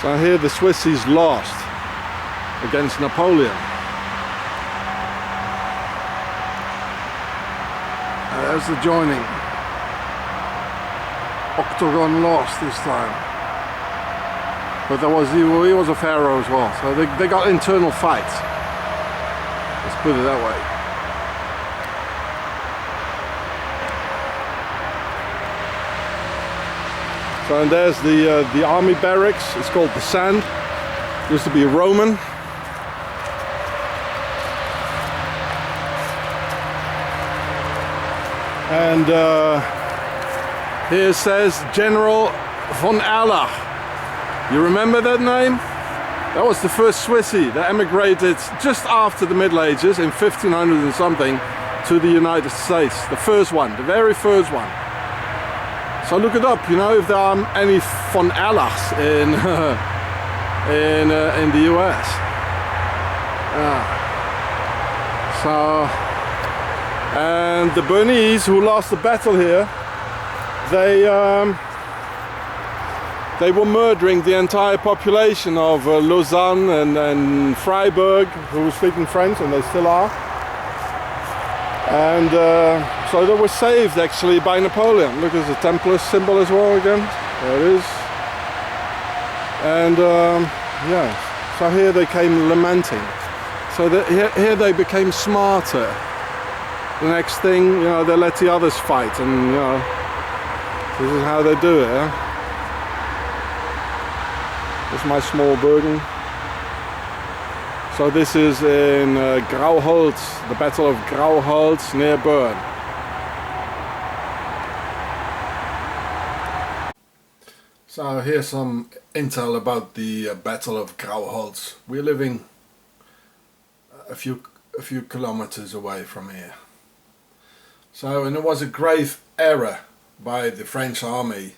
So here the Swissies lost against Napoleon. There's the joining. Octagon lost this time. But he was a pharaoh as well, so they got internal fights. Let's put it that way. So and there's the army barracks. It's called the Sand. Used to be Roman. And here says General von Erlach. You remember that name? That was the first Swissie that emigrated just after the Middle Ages in 1500 and something to the United States. The first one, the very first one. So look it up, you know, if there are any von Erlachs in in the US. So, and the Bernese who lost the battle here, they were murdering the entire population of Lausanne and Freiburg, who were speaking French, and they still are. And so they were saved actually by Napoleon. Look, there's a Templar symbol as well again. There it is. And yeah, so here they came lamenting. So here they became smarter. The next thing, you know, they let the others fight, and you know, this is how they do it. Huh? This is my small burden. So this is in Grauholz, the Battle of Grauholz near Bern. So here's some intel about the Battle of Grauholz. We're living a few kilometers away from here. So, and it was a grave error by the French army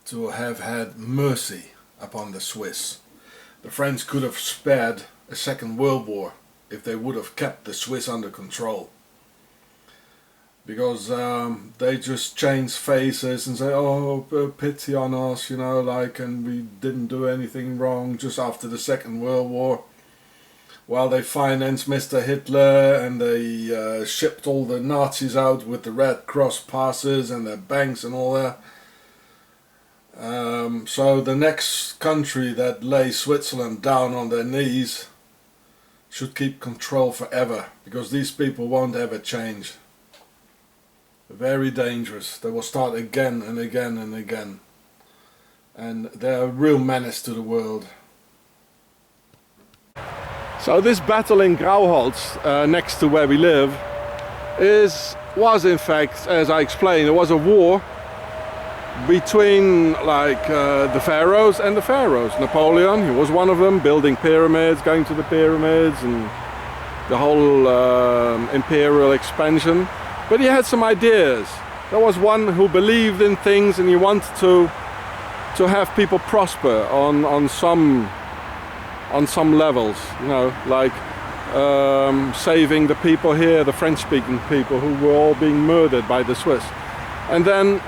to have had mercy upon the Swiss. The French could have spared a Second World War if they would have kept the Swiss under control, because they just changed faces and say, oh, pity on us, you know, like, and we didn't do anything wrong just after the Second World War, while they financed Mr. Hitler and they shipped all the Nazis out with the Red Cross passes and their banks and all that. So the next country that lays Switzerland down on their knees should keep control forever, because these people won't ever change. Very dangerous. They will start again and again and again, and they're a real menace to the world. So this battle in Grauholz, next to where we live, was in fact, as I explained, it was a war between like the pharaohs and the pharaohs. Napoleon, he was one of them, building pyramids, going to the pyramids and the whole imperial expansion. But he had some ideas. There was one who believed in things, and he wanted to have people prosper on some levels, you know, like saving the people here, the French-speaking people who were all being murdered by the Swiss. And then,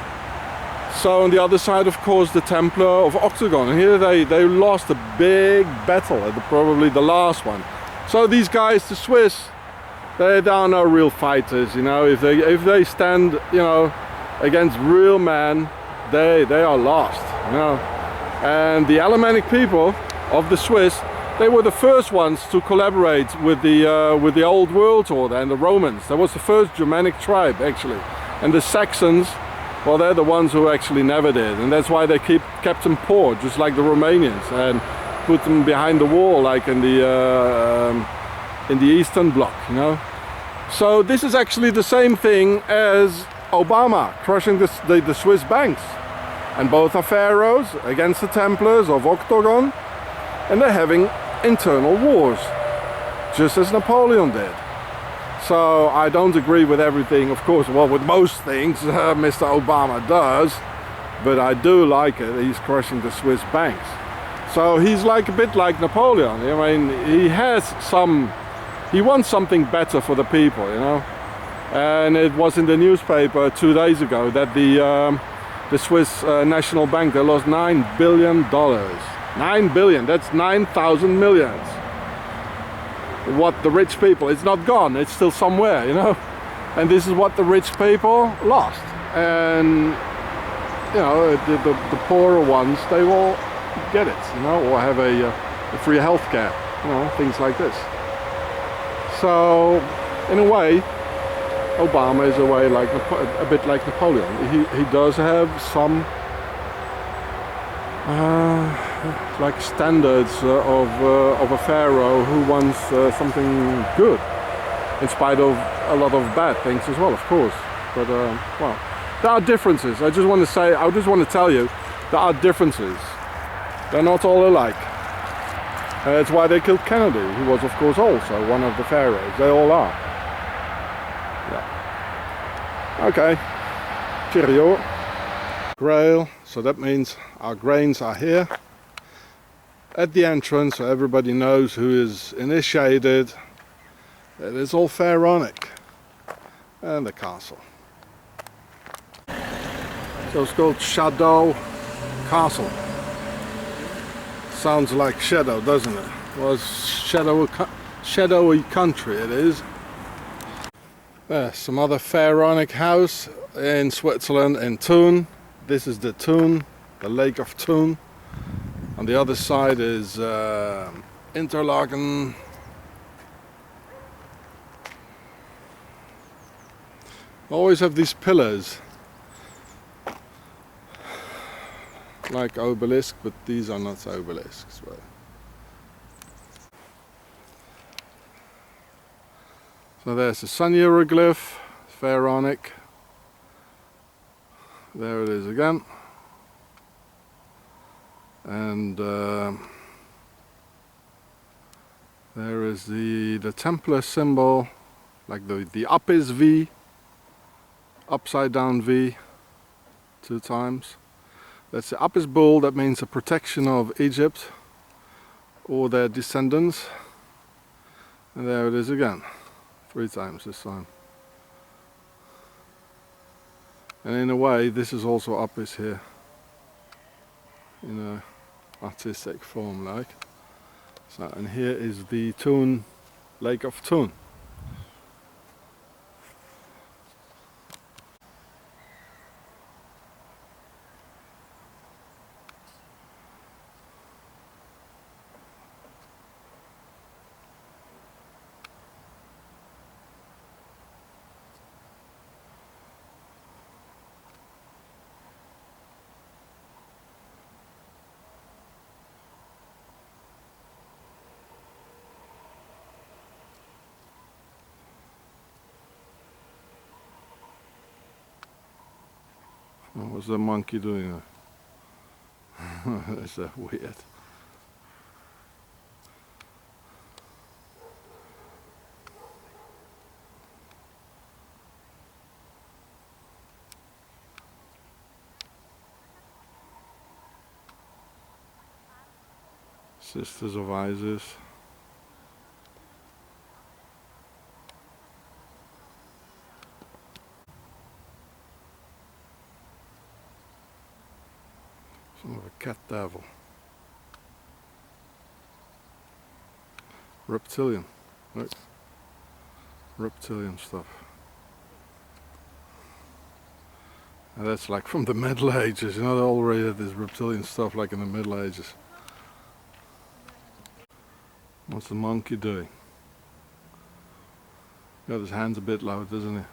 so on the other side, of course, the Templar of Octagon. And here they lost a big battle, probably the last one. So these guys, the Swiss, they are no real fighters, you know. If they stand, you know, against real men, they are lost, you know. And the Alemannic people of the Swiss, they were the first ones to collaborate with the Old World Order and the Romans. That was the first Germanic tribe, actually. And the Saxons, well, they're the ones who actually never did, and that's why they kept them poor, just like the Romanians, and put them behind the wall, like in the Eastern Bloc, you know. So this is actually the same thing as Obama crushing the Swiss banks, and both are pharaohs against the Templars of Octagon, and they're having internal wars, just as Napoleon did. So I don't agree with everything, of course, well, with most things Mr. Obama does, but I do like it. He's crushing the Swiss banks. So he's like a bit like Napoleon. I mean, he wants something better for the people, you know. And it was in the newspaper 2 days ago that the Swiss National Bank, they lost $9 billion 9 billion, that's 9,000 millions. What the rich people, it's not gone, it's still somewhere, you know. And this is what the rich people lost. And you know, the poorer ones, they will get it, you know, or have a free healthcare, you know, things like this. So, in a way, Obama is a bit like Napoleon. He does have some like standards of a pharaoh who wants something good, in spite of a lot of bad things as well, of course. But well, there are differences. I just want to tell you, there are differences. They're not all alike. That's why they killed Kennedy, who was of course also one of the pharaohs. They all are. Yeah. Okay. Cheerio. Grail. So that means our grains are here at the entrance, so everybody knows who is initiated. It is all pharaonic. And the castle. So it's called Schadau Castle. Sounds like shadow, doesn't it? Well, it's shadowy country it is. There's some other pharaonic house in Switzerland, in Thun. This is the Thun, the Lake of Thun. On the other side is Interlaken. Always have these pillars like obelisk, but these are not obelisks. But so there's a sunhieroglyph, pharaonic. There it is again. And there is the Templar symbol, like the up is V, upside down V, 2 times. That's the up is bull, that means the protection of Egypt or their descendants. And there it is again, 3 times this time. And in a way, this is also up is here, in a artistic form like. So, and here is the Thun, Lake of Thun. What was the monkey doing there? That's weird. Sisters of Isis. Some of a cat devil. Reptilian. Look. Reptilian stuff. And that's like from the Middle Ages, you know, they already had this reptilian stuff like in the Middle Ages. What's the monkey doing? Got his hands a bit low, doesn't he?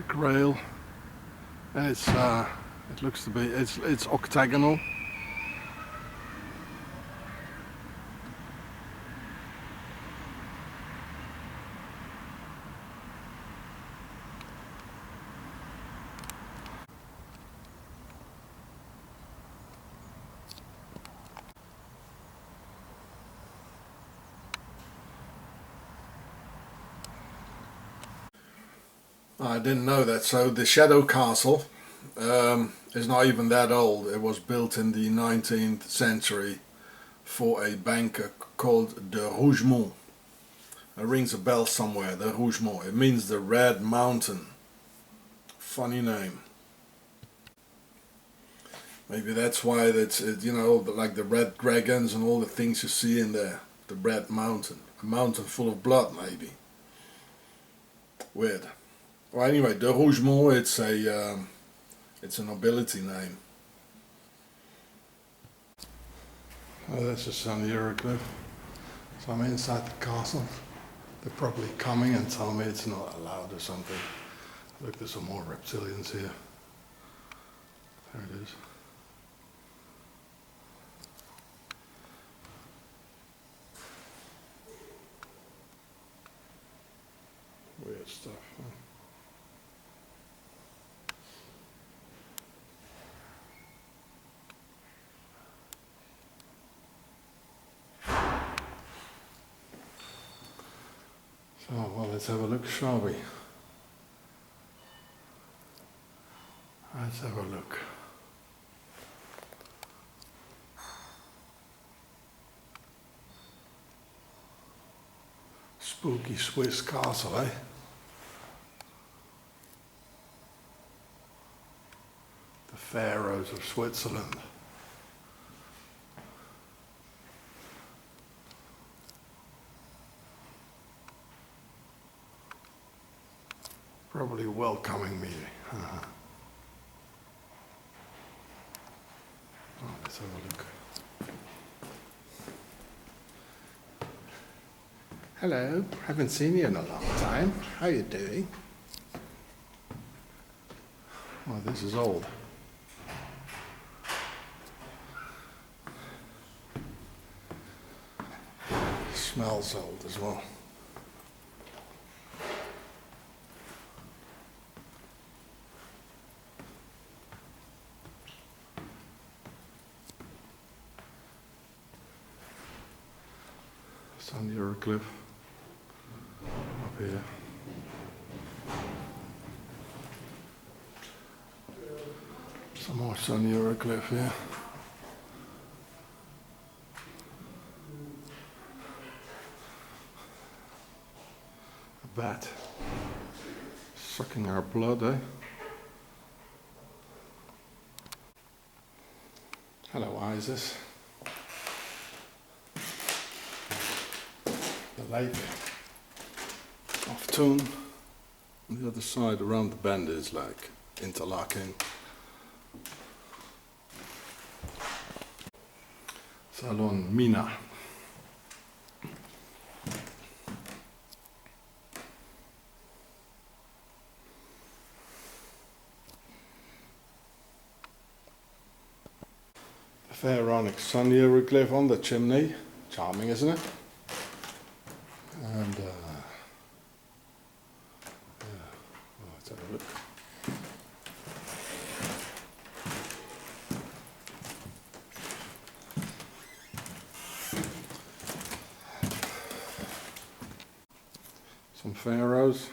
Grail, and it's it looks to be it's octagonal. I didn't know that. So the Schadau castle is not even that old. It was built in the 19th century for a banker called de Rougemont. It rings a bell somewhere, the Rougemont. It means the Red Mountain. Funny name. Maybe that's why it's, you know, like the red dragons and all the things you see in there. The Red Mountain. A mountain full of blood, maybe. Weird. Well, anyway, de Rougemont, it's a nobility name. Oh, that's a sun hieroglyph. So I'm inside the castle. They're probably coming and tell me it's not allowed or something. Look, there's some more reptilians here. There it is. Weird stuff. So, well, let's have a look, shall we? Let's have a look. Spooky Swiss castle, eh? The pharaohs of Switzerland. Probably welcoming me. Oh, let's have a look. Hello, haven't seen you in a long time. How you doing? Oh, this is old. Smells old as well. Sun hieroglyph up here. Some more sun hieroglyph here. A bat sucking our blood, eh? Hello, Isis. The Lake of Thun. On the other side, around the bend, is like interlocking. Salon Mina. The pharaonic sun hieroglyph on the chimney. Charming, isn't it? And let's have a look. Some pharaohs.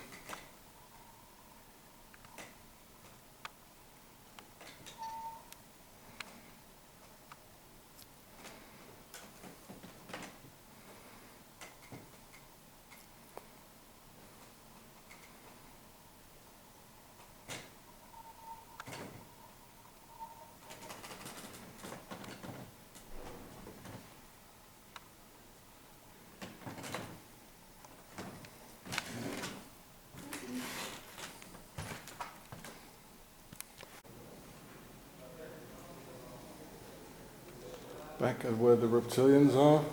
Back at where the reptilians are.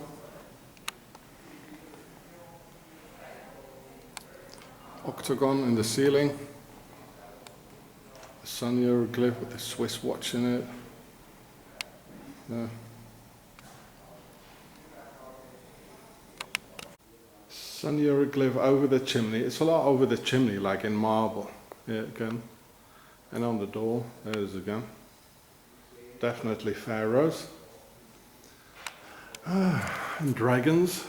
Octagon in the ceiling. The sun hieroglyph with the Swiss watch in it. Yeah. Sun hieroglyph over the chimney. It's a lot over the chimney, like in marble. Yeah, again. And on the door, there it is again. Definitely pharaohs. And dragons.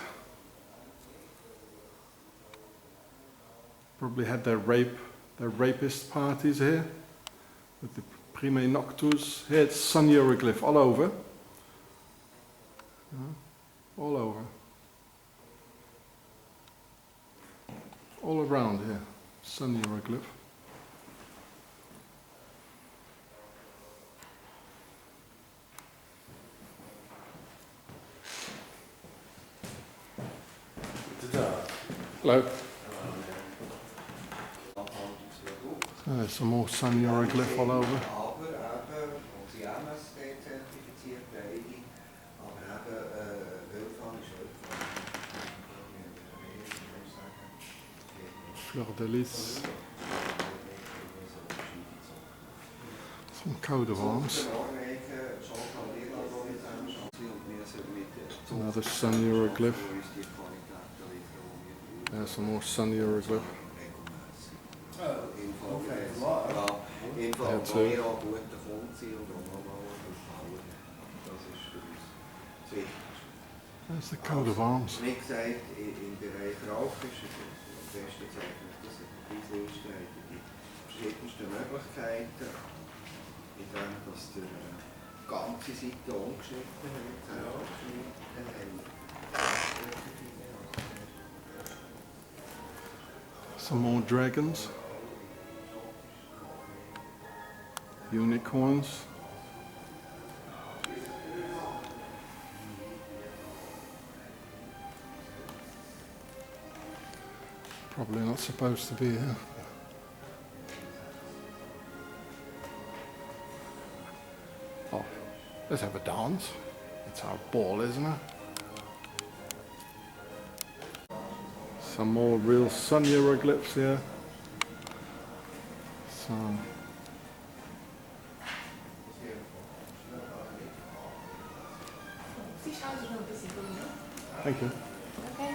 Probably had their rape the rapist parties here with the prime noctus. Here it's sun hieroglyph all over. All over. All around here, sun hieroglyph. Hello. There's some more sun hieroglyph all over. Fleur de lis. Some coat of arms. Another sun hieroglyph. There's some more sun hieroglyph. There too. There's the coat of arms. Some more dragons. Unicorns. Probably not supposed to be here. Oh, let's have a dance. It's our ball, isn't it? Some more real sun hieroglyphs here. Some. Thank you. Okay.